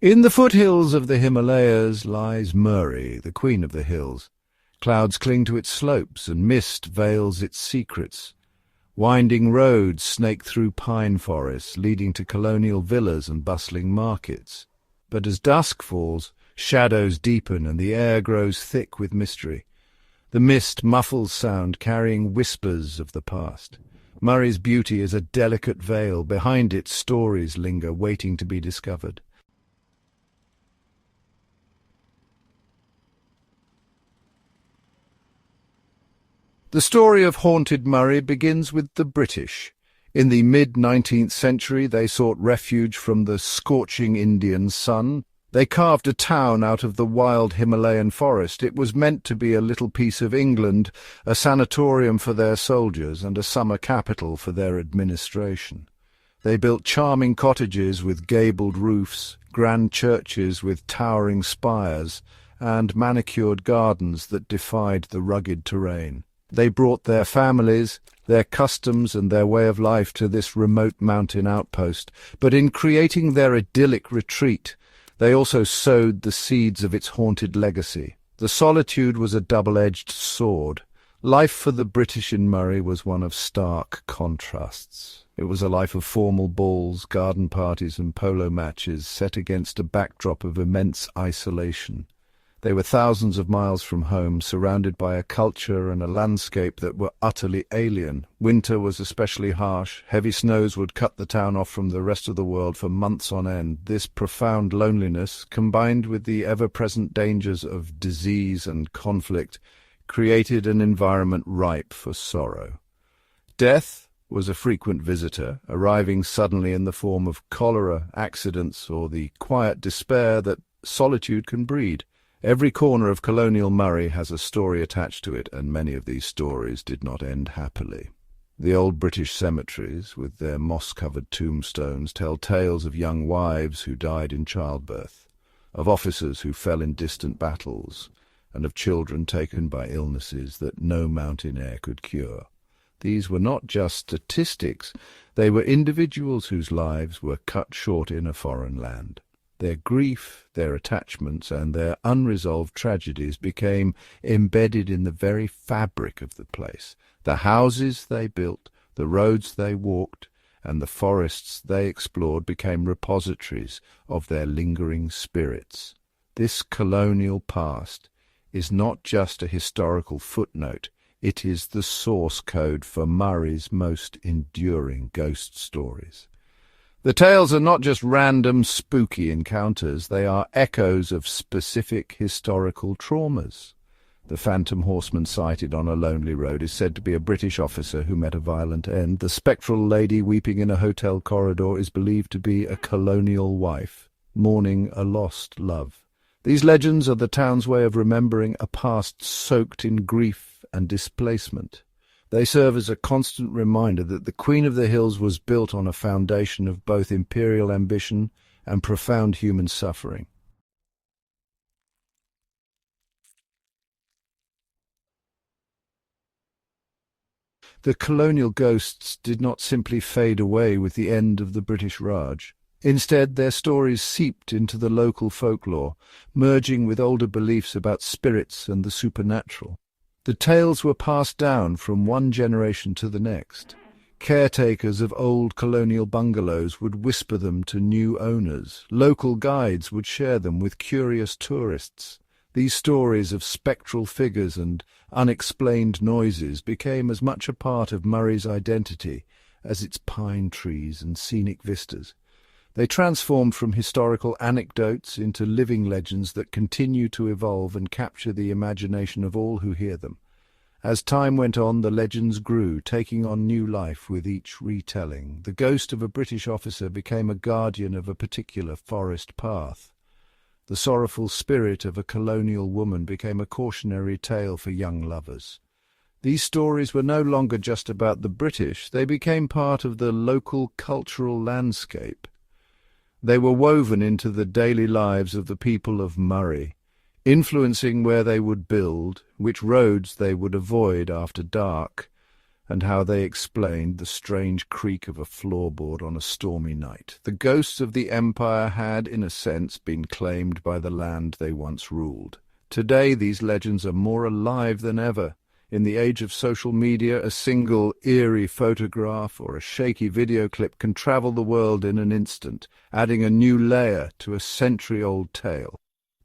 In the foothills of the Himalayas lies Murree, the queen of the hills. Clouds cling to its slopes, and mist veils its secrets. Winding roads snake through pine forests, leading to colonial villas and bustling markets. But as dusk falls, shadows deepen and the air grows thick with mystery. The mist muffles sound, carrying whispers of the past. Murree's beauty is a delicate veil. Behind it, stories linger, waiting to be discovered. The story of haunted Murree begins with the British. In the mid-19th century, they sought refuge from the scorching Indian sun. They carved a town out of the wild Himalayan forest. It was meant to be a little piece of England, a sanatorium for their soldiers and a summer capital for their administration. They built charming cottages with gabled roofs, grand churches with towering spires, and manicured gardens that defied the rugged terrain. They brought their families, their customs and their way of life to this remote mountain outpost, but in creating their idyllic retreat, they also sowed the seeds of its haunted legacy. The solitude was a double-edged sword. Life for the British in Murree was one of stark contrasts. It was a life of formal balls, garden parties and polo matches set against a backdrop of immense isolation. They were thousands of miles from home, surrounded by a culture and a landscape that were utterly alien. Winter was especially harsh. Heavy snows would cut the town off from the rest of the world for months on end. This profound loneliness, combined with the ever-present dangers of disease and conflict, created an environment ripe for sorrow. Death was a frequent visitor, arriving suddenly in the form of cholera, accidents, or the quiet despair that solitude can breed. Every corner of colonial Murree has a story attached to it, and many of these stories did not end happily. The old British cemeteries, with their moss-covered tombstones, tell tales of young wives who died in childbirth, of officers who fell in distant battles, and of children taken by illnesses that no mountain air could cure. These were not just statistics, they were individuals whose lives were cut short in a foreign land. Their grief, their attachments, and their unresolved tragedies became embedded in the very fabric of the place. The houses they built, the roads they walked, and the forests they explored became repositories of their lingering spirits. This colonial past is not just a historical footnote, it is the source code for Murree's most enduring ghost stories. The tales are not just random, spooky encounters, they are echoes of specific historical traumas. The phantom horseman sighted on a lonely road is said to be a British officer who met a violent end. The spectral lady weeping in a hotel corridor is believed to be a colonial wife, mourning a lost love. These legends are the town's way of remembering a past soaked in grief and displacement. They serve as a constant reminder that the Queen of the Hills was built on a foundation of both imperial ambition and profound human suffering. The colonial ghosts did not simply fade away with the end of the British Raj. Instead, their stories seeped into the local folklore, merging with older beliefs about spirits and the supernatural. The tales were passed down from one generation to the next. Caretakers of old colonial bungalows would whisper them to new owners. Local guides would share them with curious tourists. These stories of spectral figures and unexplained noises became as much a part of Murree's identity as its pine trees and scenic vistas. They transformed from historical anecdotes into living legends that continue to evolve and capture the imagination of all who hear them. As time went on, the legends grew, taking on new life with each retelling. The ghost of a British officer became a guardian of a particular forest path. The sorrowful spirit of a colonial woman became a cautionary tale for young lovers. These stories were no longer just about the British, they became part of the local cultural landscape. They were woven into the daily lives of the people of Murree, influencing where they would build, which roads they would avoid after dark, and how they explained the strange creak of a floorboard on a stormy night. The ghosts of the empire had, in a sense, been claimed by the land they once ruled. Today, these legends are more alive than ever. In the age of social media, a single eerie photograph or a shaky video clip can travel the world in an instant, adding a new layer to a century-old tale.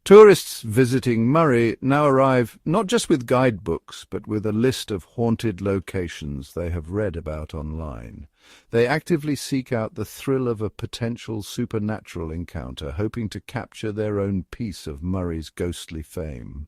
Tourists visiting Murree now arrive not just with guidebooks, but with a list of haunted locations they have read about online. They actively seek out the thrill of a potential supernatural encounter, hoping to capture their own piece of Murree's ghostly fame.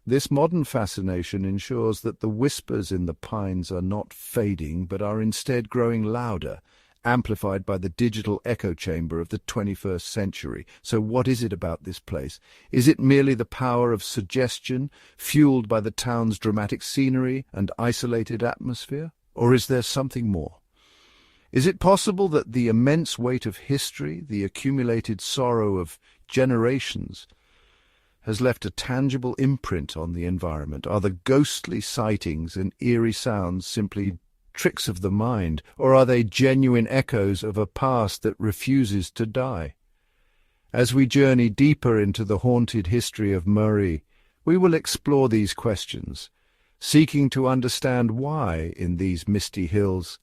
This modern fascination ensures that the whispers in the pines are not fading, but are instead growing louder, amplified by the digital echo chamber of the 21st century. So what is it about this place? Is it merely the power of suggestion, fueled by the town's dramatic scenery and isolated atmosphere? Or is there something more? Is it possible that the immense weight of history, the accumulated sorrow of generations, has left a tangible imprint on the environment? Are the ghostly sightings and eerie sounds simply tricks of the mind, or are they genuine echoes of a past that refuses to die? As we journey deeper into the haunted history of Murree, we will explore these questions, seeking to understand why, in these misty hills,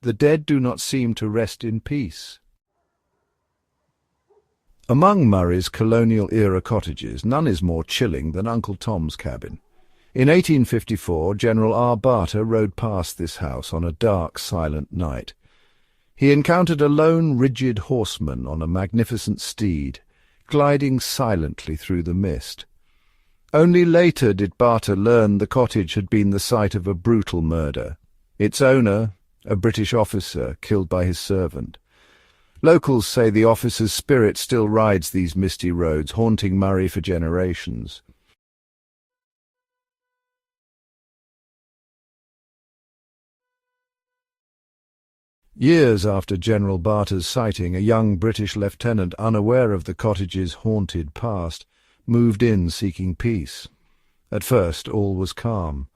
the dead do not seem to rest in peace. Among Murree's colonial-era cottages, none is more chilling than Uncle Tom's cabin. In 1854, General R. Barter rode past this house on a dark, silent night. He encountered a lone, rigid horseman on a magnificent steed, gliding silently through the mist. Only later did Barter learn the cottage had been the site of a brutal murder. Its owner, a British officer, killed by his servant. Locals say the officer's spirit still rides these misty roads, haunting Murree for generations. Years after General Barter's sighting, a young British lieutenant, unaware of the cottage's haunted past, moved in seeking peace. At first, all was calm.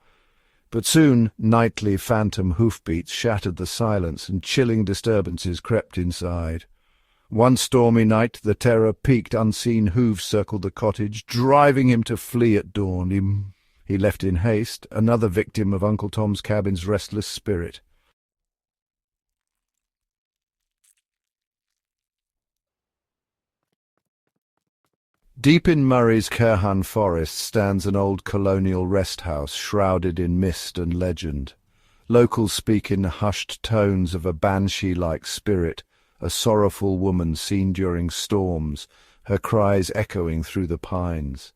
But soon, nightly phantom hoofbeats shattered the silence and chilling disturbances crept inside. One stormy night, the terror-peaked unseen hooves circled the cottage, driving him to flee at dawn. He left in haste, another victim of Uncle Tom's cabin's restless spirit. Deep in Murree's Kerhan forest stands an old colonial rest house shrouded in mist and legend. Locals speak in hushed tones of a banshee-like spirit, a sorrowful woman seen during storms, her cries echoing through the pines.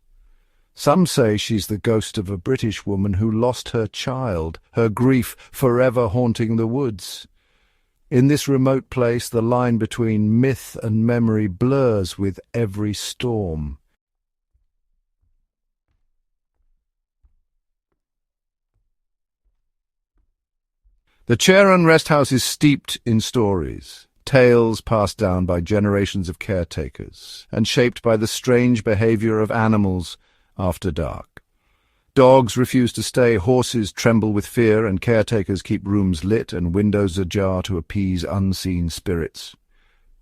Some say she's the ghost of a British woman who lost her child, her grief forever haunting the woods. In this remote place, the line between myth and memory blurs with every storm. The Charon Rest House is steeped in stories, tales passed down by generations of caretakers, and shaped by the strange behavior of animals after dark. Dogs refuse to stay, horses tremble with fear, and caretakers keep rooms lit and windows ajar to appease unseen spirits.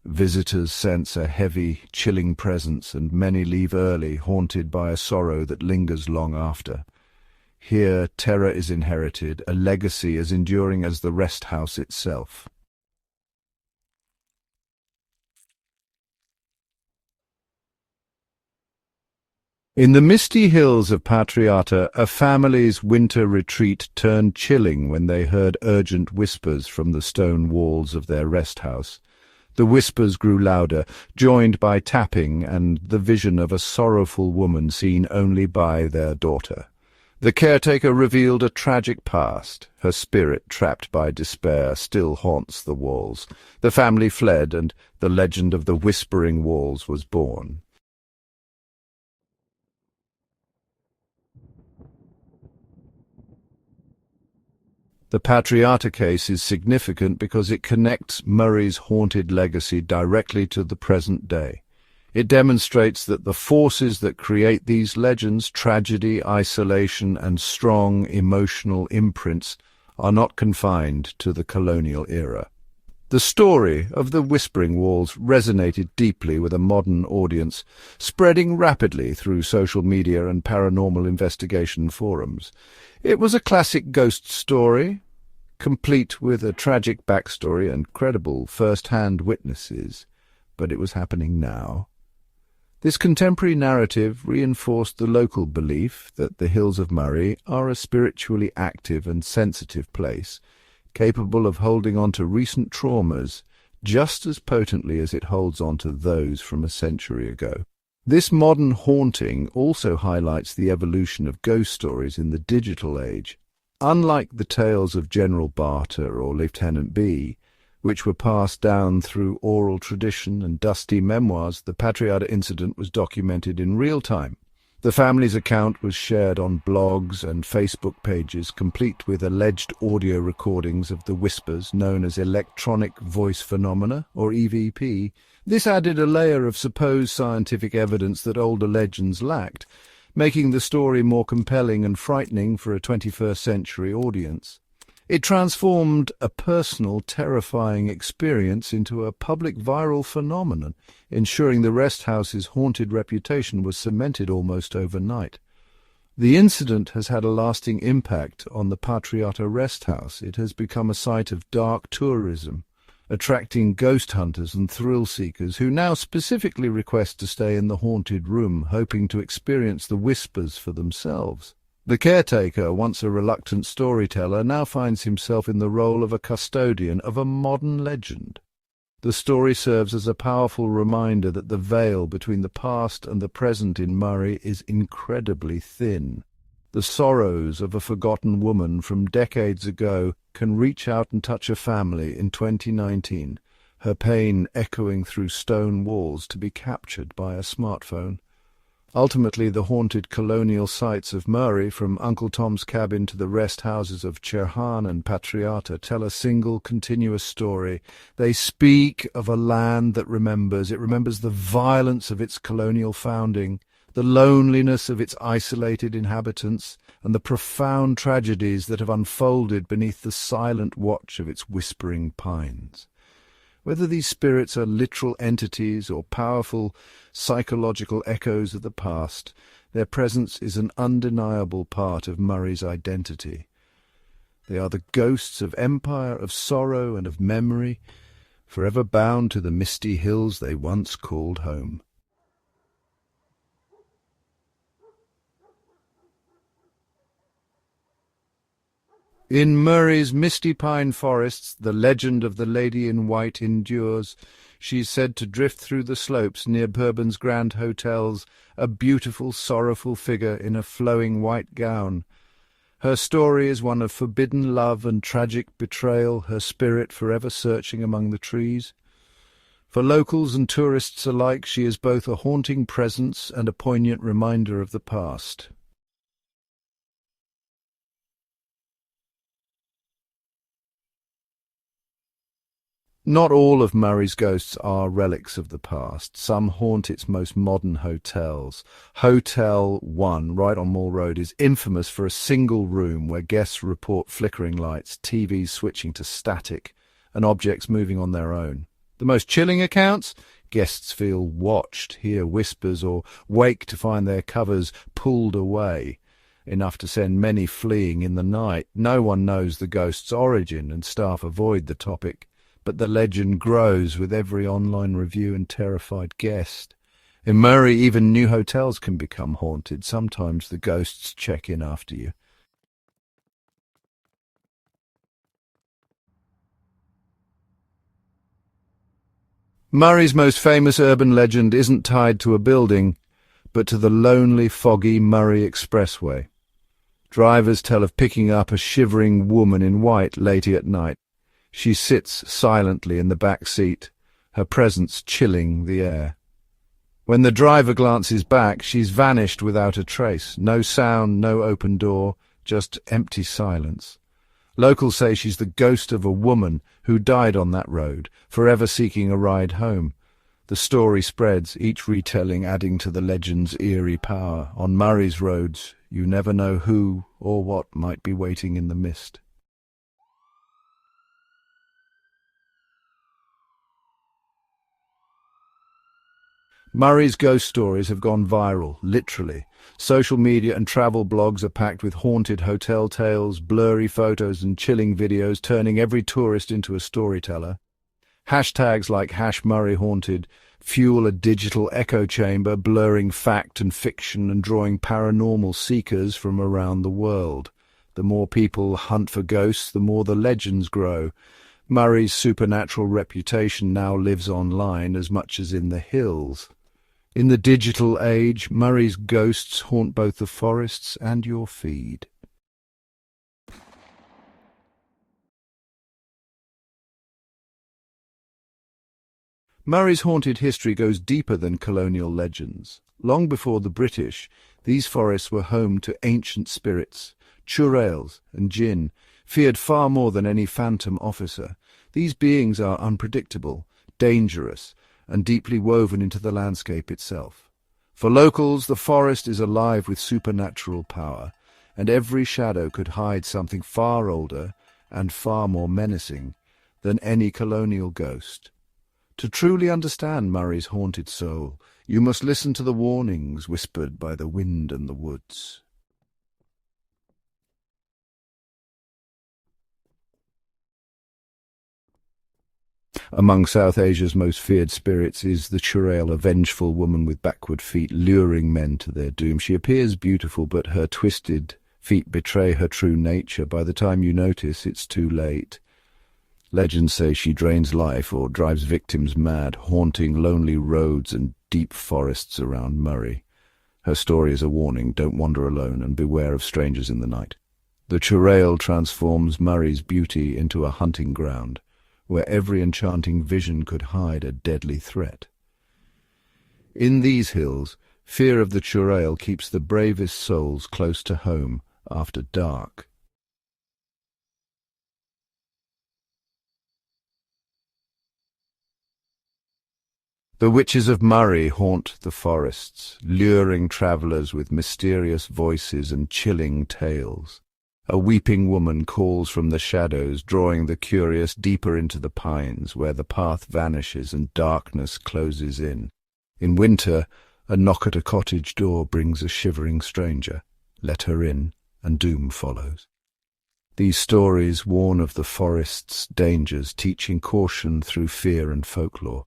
Visitors sense a heavy, chilling presence, and many leave early, haunted by a sorrow that lingers long after. Here, terror is inherited, a legacy as enduring as the rest house itself. In the misty hills of Patriata, a family's winter retreat turned chilling when they heard urgent whispers from the stone walls of their rest house. The whispers grew louder, joined by tapping and the vision of a sorrowful woman seen only by their daughter. The caretaker revealed a tragic past. Her spirit, trapped by despair, still haunts the walls. The family fled, and the legend of the Whispering Walls was born. The Patriata case is significant because it connects Murree's haunted legacy directly to the present day. It demonstrates that the forces that create these legends, tragedy, isolation, and strong emotional imprints, are not confined to the colonial era. The story of the Whispering Walls resonated deeply with a modern audience, spreading rapidly through social media and paranormal investigation forums. It was a classic ghost story, complete with a tragic backstory and credible first-hand witnesses, but it was happening now. This contemporary narrative reinforced the local belief that the Hills of Murree are a spiritually active and sensitive place, capable of holding on to recent traumas just as potently as it holds on to those from a century ago. This modern haunting also highlights the evolution of ghost stories in the digital age. Unlike the tales of General Barter or Lieutenant B, which were passed down through oral tradition and dusty memoirs, the Patriata incident was documented in real time. The family's account was shared on blogs and Facebook pages, complete with alleged audio recordings of the whispers known as electronic voice phenomena, or EVP. This added a layer of supposed scientific evidence that older legends lacked, making the story more compelling and frightening for a 21st century audience. It transformed a personal, terrifying experience into a public viral phenomenon, ensuring the rest house's haunted reputation was cemented almost overnight. The incident has had a lasting impact on the Patriata rest house. It has become a site of dark tourism, attracting ghost hunters and thrill-seekers who now specifically request to stay in the haunted room, hoping to experience the whispers for themselves. The caretaker, once a reluctant storyteller, now finds himself in the role of a custodian of a modern legend. The story serves as a powerful reminder that the veil between the past and the present in Murree is incredibly thin. The sorrows of a forgotten woman from decades ago can reach out and touch a family in 2019, her pain echoing through stone walls to be captured by a smartphone. Ultimately, the haunted colonial sites of Murree, from Uncle Tom's Cabin to the rest houses of Cherhan and Patriata, tell a single continuous story. They speak of a land that remembers. It remembers the violence of its colonial founding, the loneliness of its isolated inhabitants, and the profound tragedies that have unfolded beneath the silent watch of its whispering pines. Whether these spirits are literal entities or powerful psychological echoes of the past, their presence is an undeniable part of Murree's identity. They are the ghosts of empire, of sorrow, and of memory, forever bound to the misty hills they once called home. In Murree's misty pine forests, the legend of the Lady in White endures. She is said to drift through the slopes near Bhurban's grand hotels, a beautiful, sorrowful figure in a flowing white gown. Her story is one of forbidden love and tragic betrayal, her spirit forever searching among the trees. For locals and tourists alike, she is both a haunting presence and a poignant reminder of the past. Not all of Murree's ghosts are relics of the past. Some haunt its most modern hotels. Hotel 1, right on Mall Road, is infamous for a single room where guests report flickering lights, TVs switching to static, and objects moving on their own. The most chilling accounts? Guests feel watched, hear whispers, or wake to find their covers pulled away, enough to send many fleeing in the night. No one knows the ghost's origin, and staff avoid the topic. But the legend grows with every online review and terrified guest. In Murree, even new hotels can become haunted. Sometimes the ghosts check in after you. Murree's most famous urban legend isn't tied to a building, but to the lonely, foggy Murree Expressway. Drivers tell of picking up a shivering woman in white late at night. She sits silently in the back seat, her presence chilling the air. When the driver glances back, she's vanished without a trace. No sound, no open door, just empty silence. Locals say she's the ghost of a woman who died on that road, forever seeking a ride home. The story spreads, each retelling adding to the legend's eerie power. On Murree's roads, you never know who or what might be waiting in the mist. Murray's ghost stories have gone viral, literally. Social media and travel blogs are packed with haunted hotel tales, blurry photos and chilling videos, turning every tourist into a storyteller. Hashtags like #MurrayHaunted fuel a digital echo chamber, blurring fact and fiction and drawing paranormal seekers from around the world. The more people hunt for ghosts, the more the legends grow. Murray's supernatural reputation now lives online as much as in the hills. In the digital age, Murray's ghosts haunt both the forests and your feed. Murray's haunted history goes deeper than colonial legends. Long before the British, these forests were home to ancient spirits. Churales and jinn, feared far more than any phantom officer. These beings are unpredictable, dangerous, and deeply woven into the landscape itself. For locals, the forest is alive with supernatural power, and every shadow could hide something far older and far more menacing than any colonial ghost. To truly understand Murray's haunted soul, you must listen to the warnings whispered by the wind and the woods. Among South Asia's most feared spirits is the Churale, a vengeful woman with backward feet luring men to their doom. She appears beautiful, but her twisted feet betray her true nature. By the time you notice, it's too late. Legends say she drains life or drives victims mad, haunting lonely roads and deep forests around Murree. Her story is a warning: don't wander alone and beware of strangers in the night. The Churale transforms Murray's beauty into a hunting ground, where every enchanting vision could hide a deadly threat. In these hills, fear of the Churale keeps the bravest souls close to home after dark. The witches of Murree haunt the forests, luring travellers with mysterious voices and chilling tales. A weeping woman calls from the shadows, drawing the curious deeper into the pines, where the path vanishes and darkness closes in. In winter, a knock at a cottage door brings a shivering stranger. Let her in, and doom follows. These stories warn of the forest's dangers, teaching caution through fear and folklore.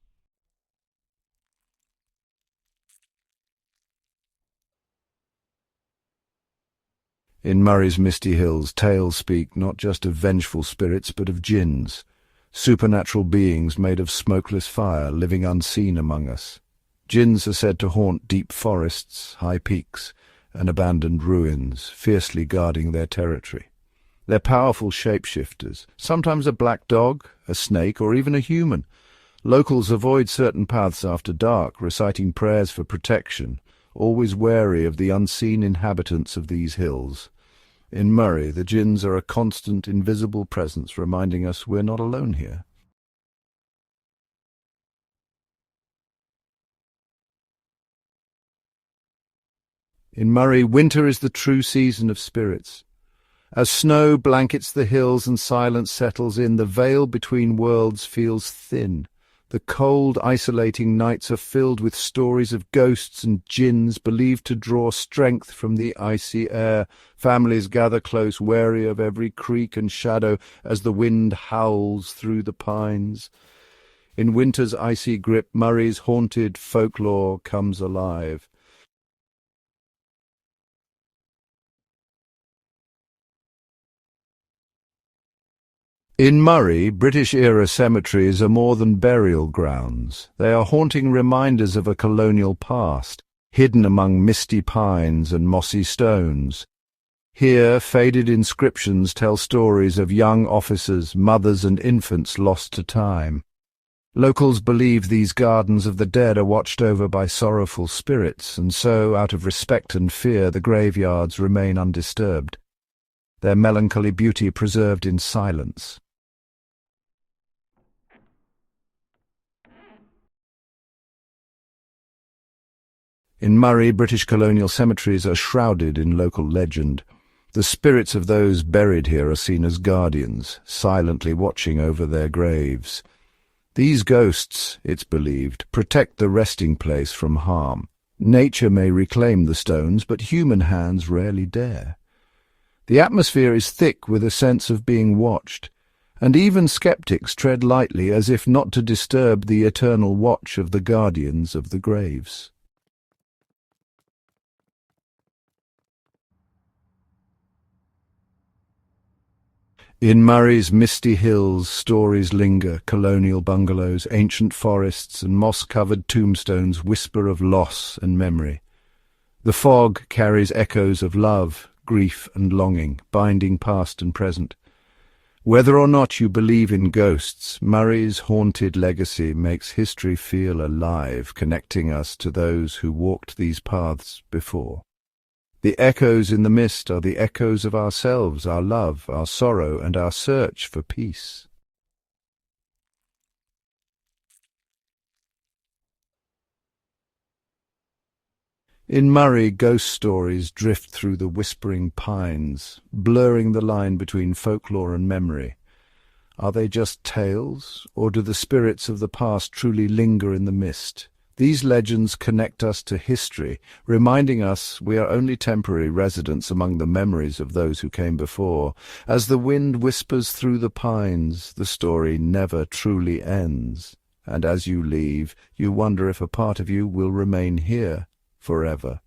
In Murray's misty hills, tales speak not just of vengeful spirits, but of jinns, supernatural beings made of smokeless fire, living unseen among us. Jinns are said to haunt deep forests, high peaks, and abandoned ruins, fiercely guarding their territory. They're powerful shapeshifters, sometimes a black dog, a snake, or even a human. Locals avoid certain paths after dark, reciting prayers for protection, always wary of the unseen inhabitants of these hills. In Murree, the jinns are a constant, invisible presence, reminding us we're not alone here. In Murree, winter is the true season of spirits. As snow blankets the hills and silence settles in, the veil between worlds feels thin. The cold, isolating nights are filled with stories of ghosts and jinns believed to draw strength from the icy air. Families gather close, wary of every creak and shadow as the wind howls through the pines. In winter's icy grip, Murray's haunted folklore comes alive. In Murree, British-era cemeteries are more than burial grounds. They are haunting reminders of a colonial past, hidden among misty pines and mossy stones. Here, faded inscriptions tell stories of young officers, mothers and infants lost to time. Locals believe these gardens of the dead are watched over by sorrowful spirits, and so, out of respect and fear, the graveyards remain undisturbed, their melancholy beauty preserved in silence. In Murree, British colonial cemeteries are shrouded in local legend. The spirits of those buried here are seen as guardians, silently watching over their graves. These ghosts, it's believed, protect the resting place from harm. Nature may reclaim the stones, but human hands rarely dare. The atmosphere is thick with a sense of being watched, and even skeptics tread lightly as if not to disturb the eternal watch of the guardians of the graves. In Murree's misty hills, stories linger. Colonial bungalows, ancient forests, and moss-covered tombstones whisper of loss and memory. The fog carries echoes of love, grief, and longing, binding past and present. Whether or not you believe in ghosts, Murree's haunted legacy makes history feel alive, connecting us to those who walked these paths before. The echoes in the mist are the echoes of ourselves, our love, our sorrow, and our search for peace. In Murree, ghost stories drift through the whispering pines, blurring the line between folklore and memory. Are they just tales, or do the spirits of the past truly linger in the mist? These legends connect us to history, reminding us we are only temporary residents among the memories of those who came before. As the wind whispers through the pines, the story never truly ends. And as you leave, you wonder if a part of you will remain here forever.